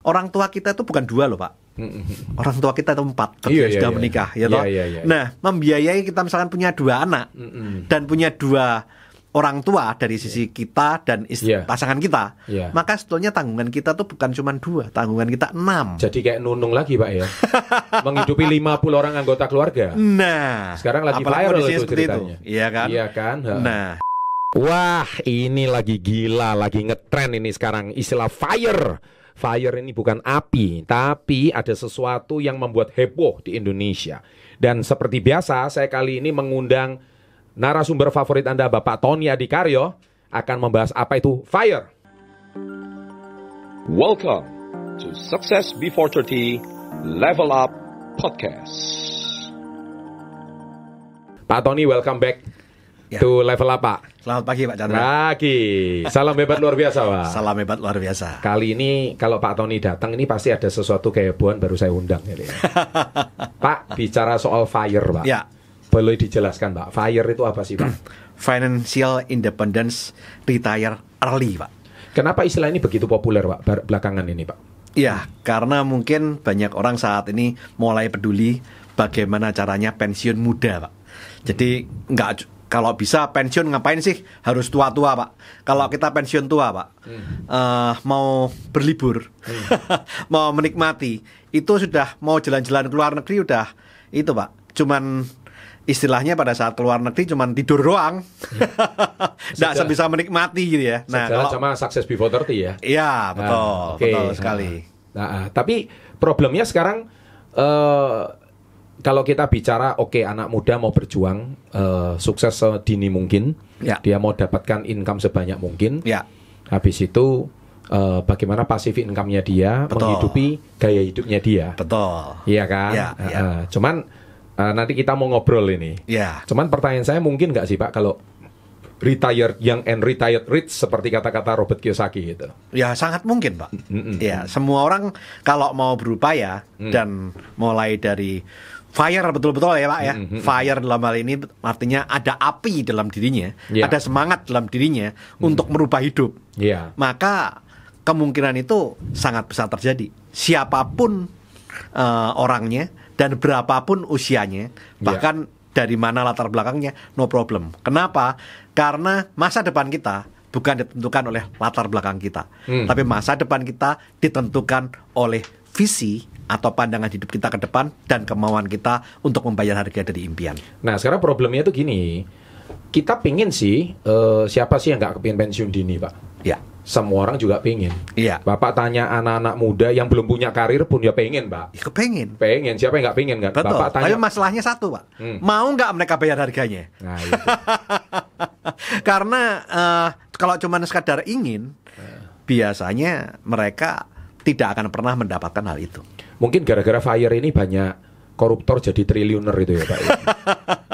orang tua kita itu bukan 2 loh Pak. Orang tua kita itu 4 ketika sudah menikah, ya toh. Nah, membiayai kita misalkan punya 2 anak dan punya 2 orang tua dari sisi kita dan pasangan kita, maka sebetulnya tanggungan kita tuh bukan cuma 2, tanggungan kita 6. Jadi kayak nunung lagi Pak ya. Menghidupi 50 orang anggota keluarga. Nah, sekarang lagi viral itu ceritanya. Iya kan? Iya kan? Nah. Wah, ini lagi gila, lagi ngetren ini sekarang istilah fire. Fire ini bukan api, tapi ada sesuatu yang membuat heboh di Indonesia. Dan seperti biasa, saya kali ini mengundang narasumber favorit Anda, Bapak Tony Adikaryo, akan membahas apa itu fire. Welcome to Success Before 30 Level Up Podcast. Pak Tony, welcome back to Level Up, Pak. Selamat pagi Pak Chandra. Pagi. Salam hebat luar biasa, Pak. Salam hebat luar biasa. Kali ini kalau Pak Tony datang, ini pasti ada sesuatu kehebohan baru saya undang. Ya. Pak, bicara soal fire, Pak. Ya. Boleh dijelaskan, Pak, fire itu apa sih, Pak? Financial Independence Retire Early, Pak. Kenapa istilah ini begitu populer, Pak, belakangan ini, Pak? Ya, karena mungkin banyak orang saat ini mulai peduli bagaimana caranya pensiun muda, Pak. Jadi kalau bisa pensiun ngapain sih? Harus tua-tua, Pak. Kalau kita pensiun tua, Pak, mau berlibur, mau menikmati, itu sudah mau jalan-jalan ke luar negeri udah itu, Pak. Cuman istilahnya pada saat keluar negeri cuman tidur doang. Nggak bisa menikmati gitu ya. Nah, kalau sama Success Before 30 ya. Iya, betul. Betul sekali. Tapi problemnya sekarang kalau kita bicara anak muda mau berjuang sukses sedini mungkin, dia mau dapatkan income sebanyak mungkin. Habis itu bagaimana passive income-nya dia menghidupi gaya hidupnya dia. Betul. Iya kan? Cuman nanti kita mau ngobrol ini. Cuman pertanyaan saya, mungkin nggak sih Pak kalau retired young and retired rich seperti kata-kata Robert Kiyosaki gitu? Ya sangat mungkin Pak. Ya, semua orang kalau mau berupaya dan mulai dari fire betul-betul ya Pak ya. Fire dalam hal ini artinya ada api dalam dirinya, ada semangat dalam dirinya untuk merubah hidup. Maka kemungkinan itu sangat besar terjadi. Siapapun orangnya dan berapapun usianya, bahkan dari mana latar belakangnya, no problem. Kenapa? Karena masa depan kita bukan ditentukan oleh latar belakang kita, tapi masa depan kita ditentukan oleh visi atau pandangan hidup kita ke depan dan kemauan kita untuk membayar harga dari impian. Nah, sekarang problemnya itu gini, kita pingin sih, siapa sih yang nggak kepingin pensiun dini, Pak? Ya. Semua orang juga pengen. Bapak tanya anak-anak muda yang belum punya karir pun ya pengen, Pak. Ya, kepengen. Pengen, siapa yang nggak pengen kan? Betul. Bapak tanya. Tapi masalahnya satu, Pak. Mau nggak mereka bayar harganya? Nah, itu. Karena kalau cuma sekadar ingin, biasanya mereka tidak akan pernah mendapatkan hal itu. Mungkin gara-gara fire ini banyak koruptor jadi triliuner itu ya Pak.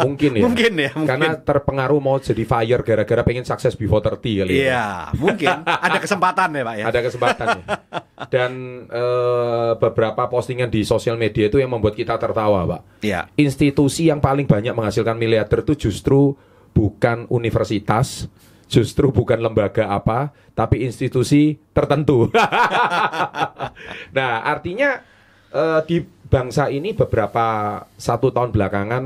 Mungkin ya. Mungkin. Karena terpengaruh mau jadi fire gara-gara pengen sukses before 30 kali. Iya, mungkin. Ada kesempatan ya Pak ya. Ada kesempatan ya. Dan beberapa postingan di sosial media itu yang membuat kita tertawa Pak. Institusi yang paling banyak menghasilkan miliarder itu justru bukan universitas, justru bukan lembaga apa, tapi institusi tertentu. Nah, artinya di bangsa ini beberapa 1 tahun belakangan,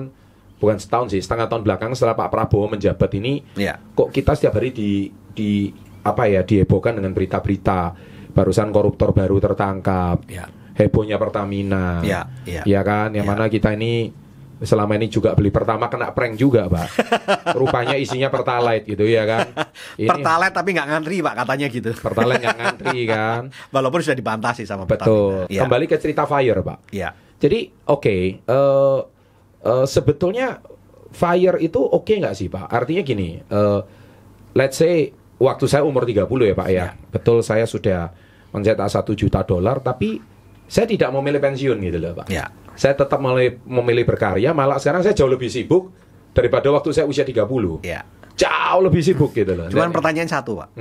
bukan setahun sih, setengah tahun belakangan setelah Pak Prabowo menjabat ini, kok kita setiap hari dihebohkan dengan berita-berita barusan koruptor baru tertangkap, hebohnya Pertamina, ya kan, yang mana kita ini selama ini juga beli Pertama kena prank juga Pak. Rupanya isinya Pertalite gitu ya kan. Ini Pertalite tapi nggak ngantri Pak katanya gitu. Pertalite nggak ngantri kan. Walaupun sudah dibantah sih sama Pertamina. Betul. Kembali ke cerita fire Pak. Jadi sebetulnya fire itu oke nggak sih Pak? Artinya gini, let's say waktu saya umur 30 ya Pak ya. Betul, saya sudah mencetak $1 juta, tapi saya tidak memilih pensiun gitu loh Pak. Saya tetap memilih berkarya, malah sekarang saya jauh lebih sibuk daripada waktu saya usia 30. Jauh lebih sibuk gitu loh. Cuman pertanyaan satu Pak.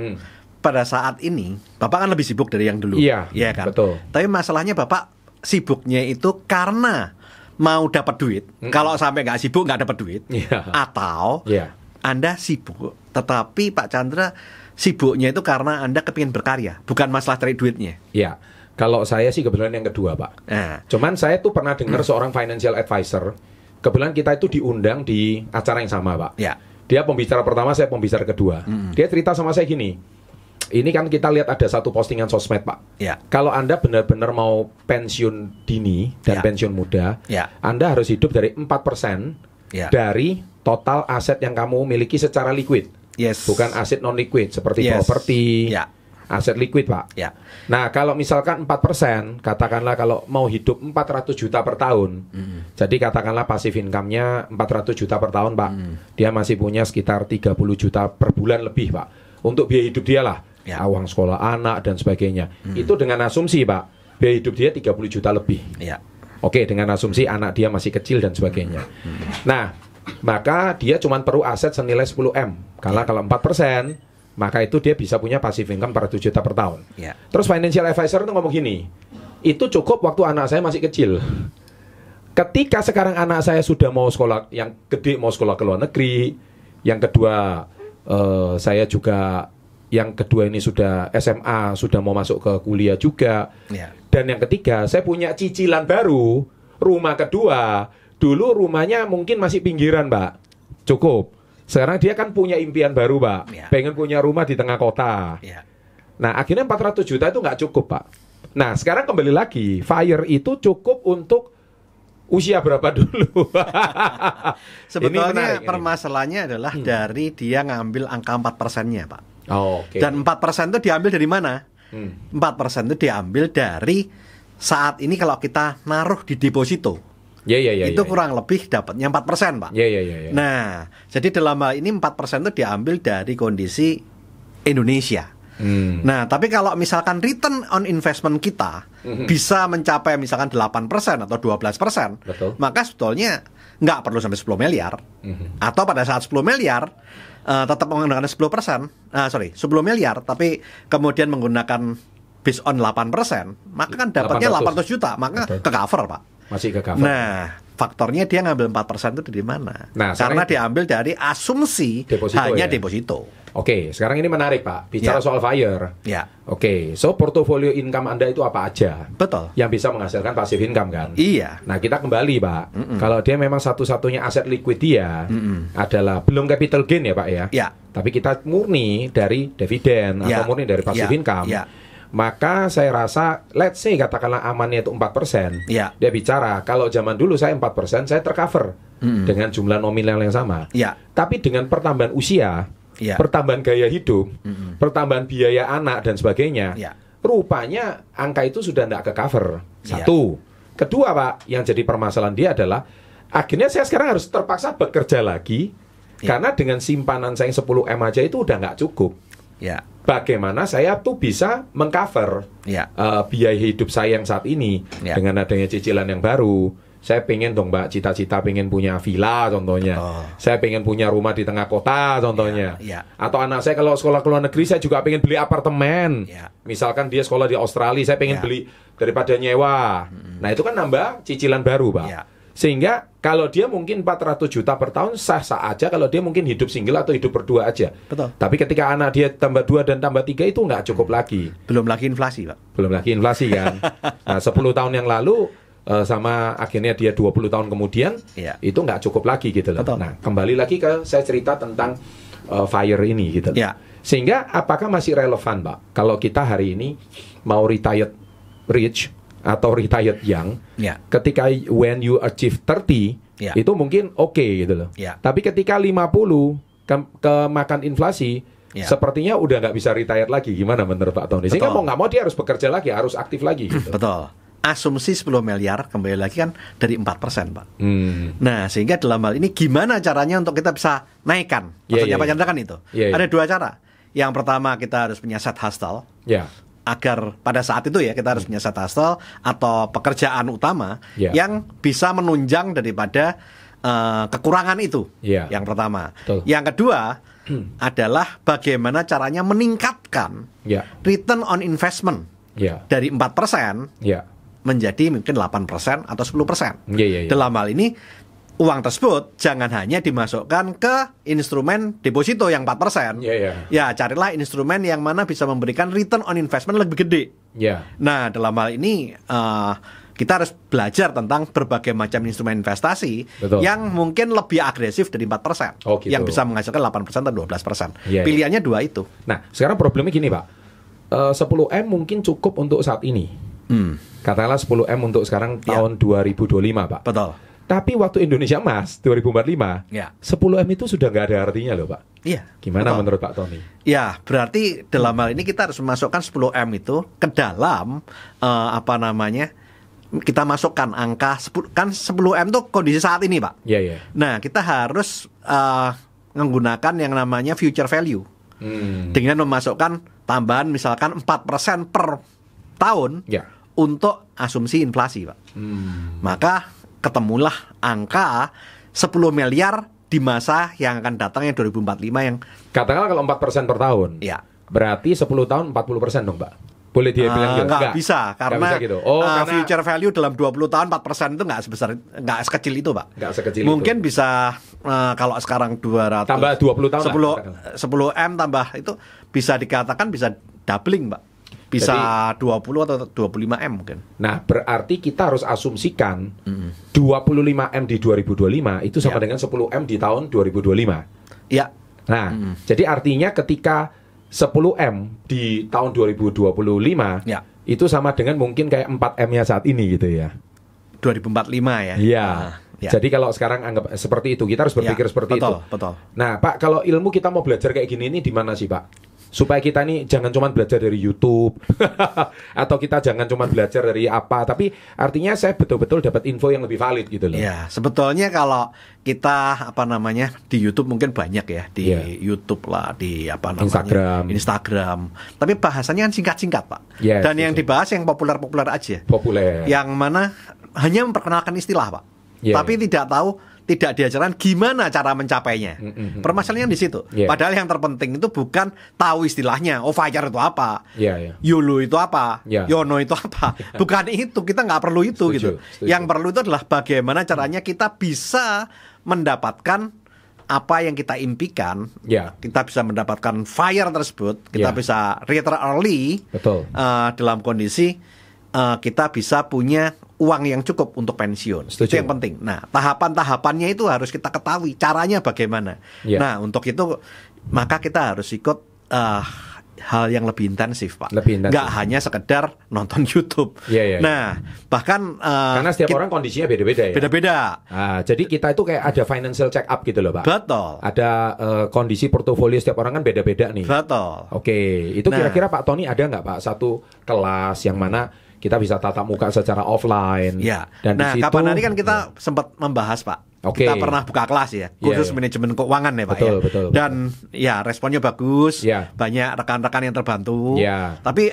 Pada saat ini Bapak kan lebih sibuk dari yang dulu. Iya kan? Betul. Tapi masalahnya Bapak sibuknya itu karena mau dapat duit. Kalau sampai nggak sibuk nggak dapat duit. Atau Anda sibuk, tetapi Pak Chandra sibuknya itu karena Anda kepingin berkarya, bukan masalah cari duitnya. Kalau saya sih kebetulan yang kedua, Pak. Nah, Cuman saya tuh pernah dengar seorang financial advisor. Kebetulan kita itu diundang di acara yang sama, Pak. ya, Dia pembicara pertama, saya pembicara kedua. Dia cerita sama saya gini. Ini kan kita lihat ada satu postingan sosmed, Pak. ya, Kalau Anda benar-benar mau pensiun dini dan Ya. pensiun muda, Ya. Anda harus hidup dari 4% Ya. dari total aset yang kamu miliki secara liquid. yes, Bukan aset non-liquid seperti Yes. properti, Ya. aset liquid, Pak. ya, Nah, kalau misalkan 4%, katakanlah kalau mau hidup 400 juta per tahun, jadi katakanlah pasif income-nya 400 juta per tahun, Pak. Dia masih punya sekitar 30 juta per bulan lebih, Pak. Untuk biaya hidup dia lah, Ya. uang sekolah anak dan sebagainya. Itu dengan asumsi, Pak, biaya hidup dia 30 juta lebih. ya, Oke, dengan asumsi anak dia masih kecil dan sebagainya. Nah, maka dia cuma perlu aset senilai 10M. Karena kalau 4%, maka itu dia bisa punya passive income 400 juta per tahun. ya, Terus financial advisor itu ngomong gini, itu cukup waktu anak saya masih kecil. Ketika sekarang anak saya sudah mau sekolah, yang gede mau sekolah ke luar negeri, yang kedua saya juga, yang kedua ini sudah SMA, sudah mau masuk ke kuliah juga. ya, Dan yang ketiga, saya punya cicilan baru, rumah kedua. Dulu rumahnya mungkin masih pinggiran, Pak. Cukup. Sekarang dia kan punya impian baru, Pak. Ya. Pengen punya rumah di tengah kota. ya. Nah, akhirnya 400 juta itu nggak cukup, Pak. Nah, sekarang kembali lagi, FIRE itu cukup untuk usia berapa dulu? Ini Sebetulnya menarik ini. permasalahannya adalah dari dia ngambil angka 4%-nya, Pak. Oh, oke. Dan 4% itu diambil dari mana? 4% itu diambil dari saat ini kalau kita naruh di deposito. Ya, itu kurang lebih dapatnya 4%, Pak. Ya. Nah, jadi dalam hal ini 4% itu diambil dari kondisi Indonesia. Nah, tapi kalau misalkan return on investment kita bisa mencapai misalkan 8% atau 12%, Betul. maka sebetulnya nggak perlu sampai 10 miliar. Atau pada saat 10 miliar, tetap menggunakan 10%, 10 miliar, tapi kemudian menggunakan based on 8%, maka kan dapatnya 800 800 juta, maka Betul. ke cover, Pak. Masih ke cover. Nah, faktornya dia ngambil 4% itu dari mana? Nah, Karena sekarang- diambil dari asumsi Deposito, hanya ya? deposito. Oke, sekarang ini menarik, Pak. Bicara Ya. soal FIRE. Ya, Oke, so portofolio income Anda itu apa aja? betul. Yang bisa menghasilkan passive income kan? Iya. Nah, kita kembali, Pak. Kalau dia memang satu-satunya aset liquid dia adalah belum capital gain ya, Pak ya. Ya. Tapi kita murni dari dividen Ya. atau murni dari passive Ya. income. Ya. Maka saya rasa, let's say katakanlah amannya itu 4%. Ya. Dia bicara, kalau zaman dulu saya 4%, saya tercover dengan jumlah nominal yang sama. Ya. Tapi dengan pertambahan usia, Ya. pertambahan gaya hidup, pertambahan biaya anak dan sebagainya, Ya. rupanya angka itu sudah tidak ke cover. Ya. Satu. Kedua, Pak, yang jadi permasalahan dia adalah akhirnya saya sekarang harus terpaksa bekerja lagi karena dengan simpanan saya yang 10M aja itu udah nggak cukup. Ya. Bagaimana saya tuh bisa mengcover Ya. biaya hidup saya yang saat ini Ya. dengan adanya cicilan yang baru. Saya pengen dong, Mbak, cita-cita pengen punya villa contohnya. Oh. Saya pengen punya rumah di tengah kota contohnya. Ya. Atau anak saya kalau sekolah ke luar negeri saya juga pengen beli apartemen. Ya. Misalkan dia sekolah di Australia, saya pengen Ya. beli daripada nyewa. Nah, itu kan nambah cicilan baru, Pak. Ya. Sehingga kalau dia mungkin 400 juta per tahun sah-sah aja kalau dia mungkin hidup single atau hidup berdua aja. Betul. Tapi ketika anak dia tambah 2 dan tambah 3 itu nggak cukup lagi. Belum lagi inflasi, Pak. Belum lagi inflasi kan. Nah, 10 tahun yang lalu sama akhirnya dia 20 tahun kemudian Iya. itu nggak cukup lagi gitu loh. Betul. Nah, kembali lagi ke saya cerita tentang FIRE ini gitu loh. Iya. Sehingga apakah masih relevan, Pak? Kalau kita hari ini mau retired rich atau retired young, Ya. ketika when you achieve 30 Ya. itu mungkin oke gitu loh. Ya. Tapi ketika 50 kemakan inflasi, Ya. sepertinya udah nggak bisa retired lagi. Gimana menurut Pak Tony? Sehingga Betul. mau nggak mau dia harus bekerja lagi, harus aktif lagi gitu. Betul. Asumsi 10 miliar kembali lagi kan dari 4%, Pak. Nah, sehingga dalam hal ini gimana caranya untuk kita bisa naikkan? Iya, Maksudnya iya, Pak iya. Chandra kan itu. Iya, iya. Ada dua cara. Yang pertama kita harus punya side hustle Ya. agar pada saat itu ya kita harus punya side hustle atau pekerjaan utama Ya. yang bisa menunjang daripada kekurangan itu. Ya. Yang pertama. Betul. Yang kedua adalah bagaimana caranya meningkatkan Ya. return on investment Ya. dari 4% Ya. menjadi mungkin 8% atau 10%. Iya, iya, iya. Dalam hal ini uang tersebut jangan hanya dimasukkan ke instrumen deposito yang 4%. Ya, carilah instrumen yang mana bisa memberikan return on investment lebih gede. Nah, dalam hal ini kita harus belajar tentang berbagai macam instrumen investasi yang mungkin lebih agresif dari 4%. Gitu. Yang bisa menghasilkan 8% atau 12%. Pilihannya dua itu. Nah, sekarang problemnya gini, Pak. 10M mungkin cukup untuk saat ini. Katakanlah 10M untuk sekarang tahun 2025, Pak. Betul. Tapi waktu Indonesia Emas 2045, 10M itu sudah nggak ada artinya loh, Pak. Gimana menurut Pak Tony? Ya, berarti dalam hal ini kita harus memasukkan 10M itu ke dalam kita masukkan angka 10, kan 10M itu kondisi saat ini, Pak. Nah, kita harus menggunakan yang namanya future value. Dengan memasukkan tambahan misalkan 4% per tahun untuk asumsi inflasi, Pak. Maka ketemulah angka 10 miliar di masa yang akan datang yang 2045 yang katakanlah kalau 4% per tahun. Berarti 10 tahun 40% dong, Pak. Boleh dia bilang gitu? Nggak bisa, karena gitu. karena future value dalam 20 tahun 4% itu nggak sekecil itu, Pak. Nggak sekecil mungkin itu. Bisa kalau sekarang 200 tambah 20 tahun 10M tambah itu bisa dikatakan bisa doubling, Pak. Bisa 20 atau 25M mungkin. Nah, berarti kita harus asumsikan 25M di 2025 itu sama dengan 10M di tahun 2025. Nah, jadi artinya ketika 10M di tahun 2025 itu sama dengan mungkin kayak 4M-nya saat ini gitu ya. 2045 ya. Jadi kalau sekarang anggap seperti itu, kita harus berpikir seperti itu. Betul. Nah, Pak, kalau ilmu kita mau belajar kayak gini ini di mana sih, Pak? Supaya kita ini jangan cuma belajar dari YouTube atau kita jangan cuma belajar dari apa, tapi artinya saya betul-betul dapat info yang lebih valid gitu loh. Ya, sebetulnya kalau kita di YouTube mungkin banyak ya, di YouTube lah, di Instagram. Tapi bahasanya kan singkat-singkat, Pak. Dan yang dibahas yang populer-populer aja. Yang mana hanya memperkenalkan istilah, Pak. Tapi tidak diajarkan gimana cara mencapainya. Permasalahannya di situ. Padahal yang terpenting itu bukan tahu istilahnya. FIRE itu apa? YOLO itu apa? YONO itu apa? Bukan itu. Kita nggak perlu itu. Setuju. Yang perlu itu adalah bagaimana caranya kita bisa mendapatkan apa yang kita impikan. Kita bisa mendapatkan FIRE tersebut. Kita bisa retire early. Dalam kondisi kita bisa punya uang yang cukup untuk pensiun. Itu yang penting. Nah, tahapan-tahapannya itu harus kita ketahui caranya bagaimana. Nah, untuk itu maka kita harus ikut hal yang lebih intensif, Pak. Nggak hanya sekedar nonton YouTube. Nah, bahkan karena setiap orang kondisinya beda-beda ya. Beda-beda. Jadi kita itu kayak ada financial check up gitu loh, Pak. Betul. Ada kondisi portofolio setiap orang kan beda-beda nih. Betul. Itu kira-kira Pak Tony ada nggak, Pak, satu kelas yang mana kita bisa tatap muka secara offline? Dan di situ, kapan hari kan kita sempat membahas, Pak. Kita pernah buka kelas ya, khusus manajemen keuangan ya, Pak. Betul. Dan responnya bagus, banyak rekan-rekan yang terbantu. Tapi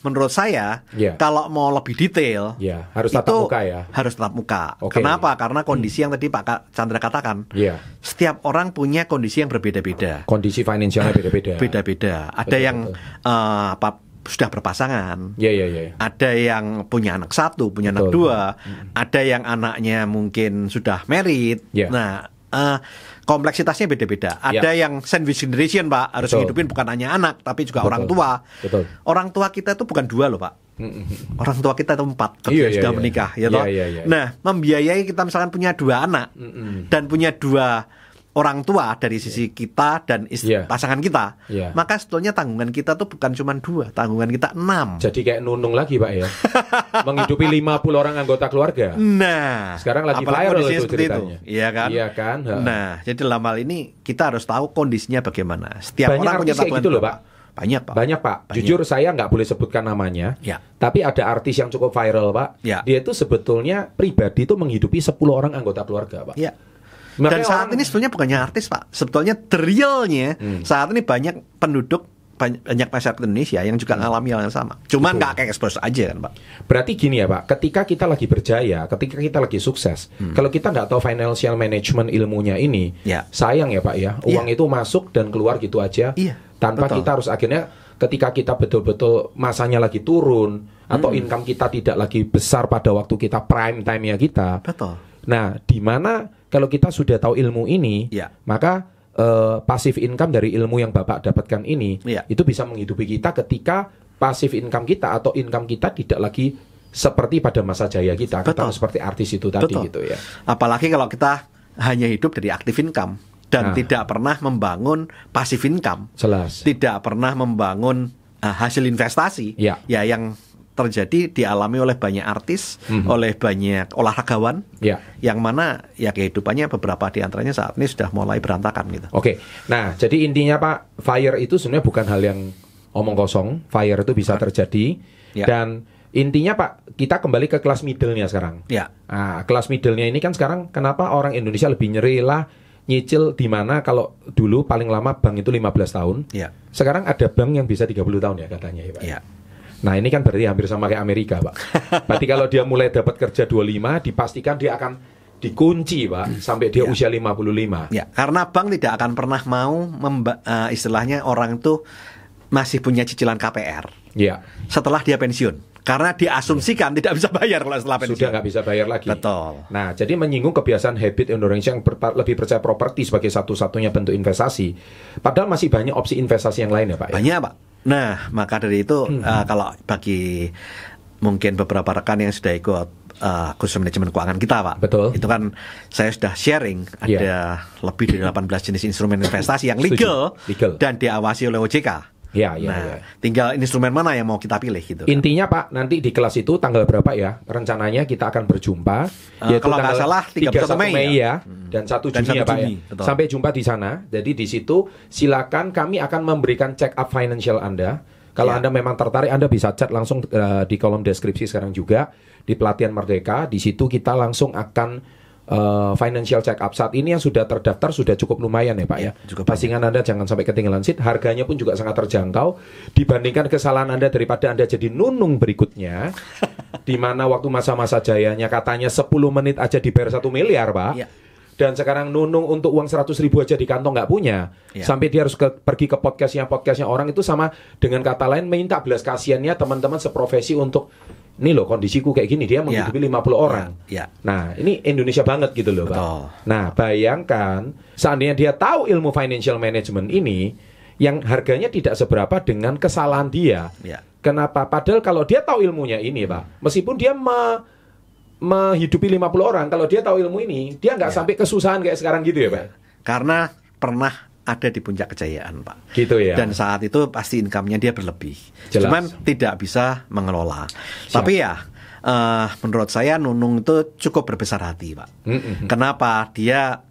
menurut saya kalau mau lebih detail, harus tatap muka ya. Harus tatap muka. Kenapa? Karena kondisi yang tadi Pak Chandra katakan, setiap orang punya kondisi yang berbeda-beda. Kondisi finansialnya beda-beda. Beda-beda. Ada yang sudah berpasangan, ada yang punya anak satu, punya anak dua, ada yang anaknya mungkin sudah married. Nah, kompleksitasnya beda-beda. Ada yang sandwich generation, Pak, harus hidupin bukan hanya anak, tapi juga orang tua. Orang tua kita itu bukan dua loh, Pak. Orang tua kita itu 4 sudah menikah, Nah, membiayai kita misalkan punya 2 anak dan punya 2 orang tua dari sisi kita dan pasangan kita, maka sebetulnya tanggungan kita tuh bukan cuma 2, tanggungan kita 6. Jadi kayak nunung lagi, Pak ya. Menghidupi 50 orang anggota keluarga. Nah, sekarang lagi viral itu ceritanya. Iya kan? Nah, jadi dalam hal ini kita harus tahu kondisinya bagaimana. Setiap banyak orang punya tabungan gitu loh, Pak. Banyak, Pak. Jujur saya nggak boleh sebutkan namanya. Tapi ada artis yang cukup viral, Pak. Dia itu sebetulnya pribadi itu menghidupi 10 orang anggota keluarga, Pak. Dan saat ini sebetulnya bukannya artis, Pak. Sebetulnya realnya saat ini banyak penduduk, banyak masyarakat Indonesia yang juga mengalami hal yang sama. Cuman nggak kayak expose aja kan, Pak. Berarti gini ya, Pak. Ketika kita lagi berjaya, ketika kita lagi sukses, kalau kita nggak tahu financial management ilmunya ini, sayang ya, Pak ya. Uang itu masuk dan keluar gitu aja. Tanpa kita harus akhirnya ketika kita betul-betul masanya lagi turun atau income kita tidak lagi besar pada waktu kita prime time-nya kita. Nah, di mana kalau kita sudah tahu ilmu ini, Ya. maka passive income dari ilmu yang Bapak dapatkan ini, Ya. itu bisa menghidupi kita ketika passive income kita atau income kita tidak lagi seperti pada masa jaya kita, Betul. seperti artis itu tadi Betul. gitu ya. Apalagi kalau kita hanya hidup dari active income dan Nah. tidak pernah membangun passive income, Jelas. tidak pernah membangun hasil investasi, Ya. yang terjadi dialami oleh banyak artis, oleh banyak olahragawan, Ya. yang mana ya kehidupannya beberapa di antaranya saat ini sudah mulai berantakan gitu. Oke. Nah, jadi intinya Pak, FIRE itu sebenarnya bukan hal yang omong kosong. FIRE itu bisa terjadi. Ya. Dan intinya Pak, kita kembali ke kelas middle-nya sekarang. Ya, Nah, kelas middle-nya ini kan sekarang kenapa orang Indonesia lebih nyerilah nyicil, di mana kalau dulu paling lama bank itu 15 tahun. ya, Sekarang ada bank yang bisa 30 tahun ya katanya ya Pak. ya. Nah, ini kan berarti hampir sama kayak Amerika, Pak. Berarti kalau dia mulai dapat kerja 25, dipastikan dia akan dikunci, Pak, sampai dia Ya. usia 55. Ya, karena bank tidak akan pernah mau istilahnya orang itu masih punya cicilan KPR Iya. setelah dia pensiun. Karena diasumsikan tidak bisa bayar kalau setelah pensiun. Sudah nggak bisa bayar lagi. Betul. Nah, jadi menyinggung kebiasaan habit Indonesia yang lebih percaya properti sebagai satu-satunya bentuk investasi. Padahal masih banyak opsi investasi yang lain ya, Pak. Ya? Banyak, Pak. Nah, maka dari itu kalau bagi mungkin beberapa rekan yang sudah ikut khusus manajemen keuangan kita, Pak. Betul. Itu kan saya sudah sharing ada Iya. lebih dari 18 jenis instrumen investasi yang Setuju. Legal. dan diawasi oleh OJK. Ya, ya, Nah, ya. tinggal instrumen mana yang mau kita pilih gitu. kan. Intinya Pak, nanti di kelas itu tanggal berapa ya? Rencananya kita akan berjumpa. Kalau nggak salah 31 Mei ya. Dan 1 Dan Juni ya 1 Pak ya. Juni, betul. Sampai jumpa di sana. Jadi di situ silakan kami akan memberikan check up financial Anda. Kalau Ya. Anda memang tertarik, Anda bisa chat langsung di kolom deskripsi sekarang juga. Di Pelatihan Merdeka. Di situ kita langsung akan financial check up. Saat ini yang sudah terdaftar sudah cukup lumayan ya Pak ya. cukup Pastikan Anda jangan sampai ketinggalan seat. Harganya pun juga sangat terjangkau. Dibandingkan kesalahan Anda daripada Anda jadi nunung berikutnya. Di mana waktu masa-masa jayanya katanya 10 menit aja dibayar 1 miliar Pak. Iya. Dan sekarang nunung untuk uang 100.000 aja di kantong nggak punya. Iya. Sampai dia harus pergi ke podcastnya orang itu sama dengan kata lain minta belas kasihannya teman-teman seprofesi untuk nih loh kondisiku kayak gini, dia menghidupi 50 orang. Ya. Nah, ini Indonesia banget gitu loh, Pak. Betul. Nah, bayangkan seandainya dia tahu ilmu financial management ini yang harganya tidak seberapa dengan kesalahan dia. Ya. Kenapa? Padahal kalau dia tahu ilmunya ini, Pak, meskipun dia menghidupi 50 orang, kalau dia tahu ilmu ini, dia nggak sampai kesusahan kayak sekarang gitu ya, Pak. Karena pernah ada di puncak kejayaan, Pak. Gitu ya. Dan saat itu pasti income-nya dia berlebih. Jelas. Cuman tidak bisa mengelola. Tapi ya, menurut saya Nunung itu cukup berbesar hati, Pak. Kenapa? Dia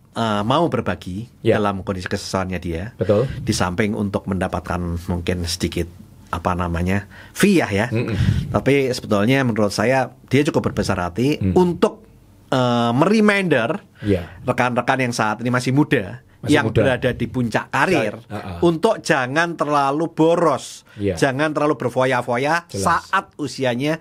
mau berbagi Ya. dalam kondisi kesesalannya dia. Betul. Di samping untuk mendapatkan mungkin sedikit fee ya. Tapi sebetulnya menurut saya dia cukup berbesar hati untuk mereminder Ya. rekan-rekan yang saat ini masih muda, Masih yang muda. berada di puncak karir, Ya, untuk jangan terlalu boros, Ya. jangan terlalu berfoya-foya Jelas. saat usianya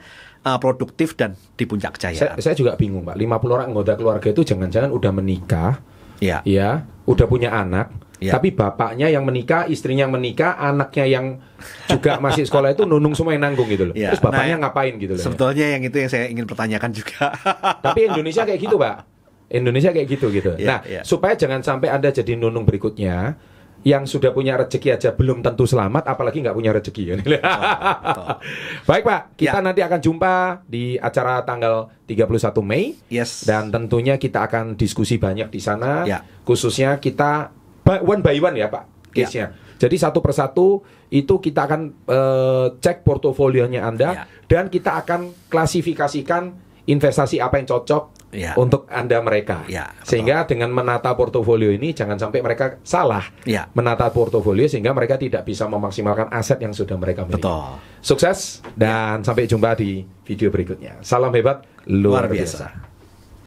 produktif dan di puncak kejayaan. Saya juga bingung, Pak. 50 orang anggota keluarga itu jangan-jangan udah menikah, Ya. ya, udah punya anak, Ya. tapi bapaknya yang menikah, istrinya yang menikah, anaknya yang juga masih sekolah itu nunung semua yang nanggung gitu loh. Ya. Terus bapaknya Nah, ngapain gitu loh. Ya. Sebetulnya yang itu yang saya ingin pertanyakan juga. Tapi Indonesia kayak gitu, Pak. Indonesia kayak gitu. Ya, Nah, ya. supaya jangan sampai Anda jadi nunung berikutnya yang sudah punya rezeki aja belum tentu selamat, apalagi nggak punya rezeki. Betul. Baik, Pak. Kita Ya. nanti akan jumpa di acara tanggal 31 Mei. Yes. Dan tentunya kita akan diskusi banyak di sana. Ya. Khususnya kita one by one ya, Pak, Ya. case-nya. Jadi satu persatu itu kita akan cek portofolionya Anda. Ya. Dan kita akan klasifikasikan investasi apa yang cocok Ya. untuk Anda mereka. Ya, betul. Sehingga dengan menata portofolio ini jangan sampai mereka salah Ya. menata portofolio sehingga mereka tidak bisa memaksimalkan aset yang sudah mereka miliki. Betul. Sukses dan sampai jumpa di video berikutnya. Salam hebat luar Luar biasa. biasa.